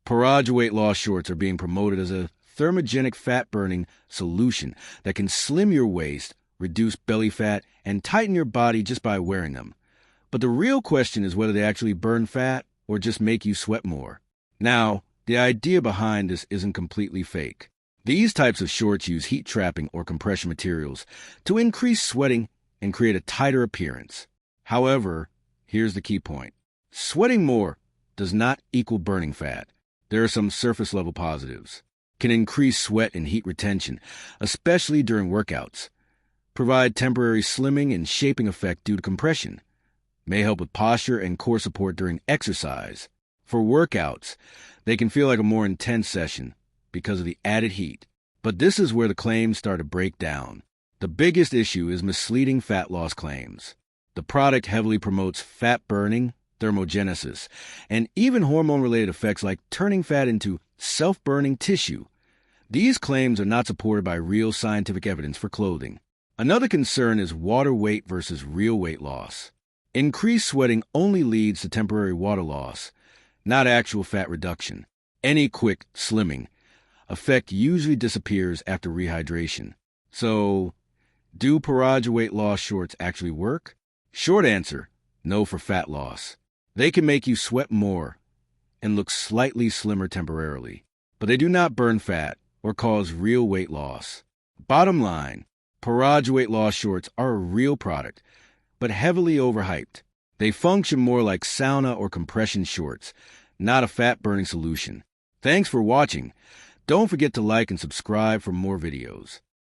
Pauraju Weight Loss shorts are being promoted as a thermogenic fat-burning solution that can slim your waist, reduce belly fat, and tighten your body just by wearing them. But the real question is whether they actually burn fat or just make you sweat more. Now, the idea behind this isn't completely fake. These types of shorts use heat trapping or compression materials to increase sweating and create a tighter appearance. However, here's the key point. Sweating more does not equal burning fat. There are some surface-level positives. Can increase sweat and heat retention, especially during workouts. Provide temporary slimming and shaping effect due to compression. May help with posture and core support during exercise. For workouts, they can feel like a more intense session because of the added heat. But this is where the claims start to break down. The biggest issue is misleading fat loss claims. The product heavily promotes fat burning, thermogenesis, and even hormone-related effects like turning fat into self-burning tissue. These claims are not supported by real scientific evidence for clothing. Another concern is water weight versus real weight loss. Increased sweating only leads to temporary water loss, not actual fat reduction. Any quick slimming effect usually disappears after rehydration. So, do Pauraju Weight Loss shorts actually work? Short answer, no for fat loss. They can make you sweat more and look slightly slimmer temporarily, but they do not burn fat or cause real weight loss. Bottom line, Pauraju Weight Loss shorts are a real product, but heavily overhyped. They function more like sauna or compression shorts, not a fat-burning solution. Thanks for watching. Don't forget to like and subscribe for more videos.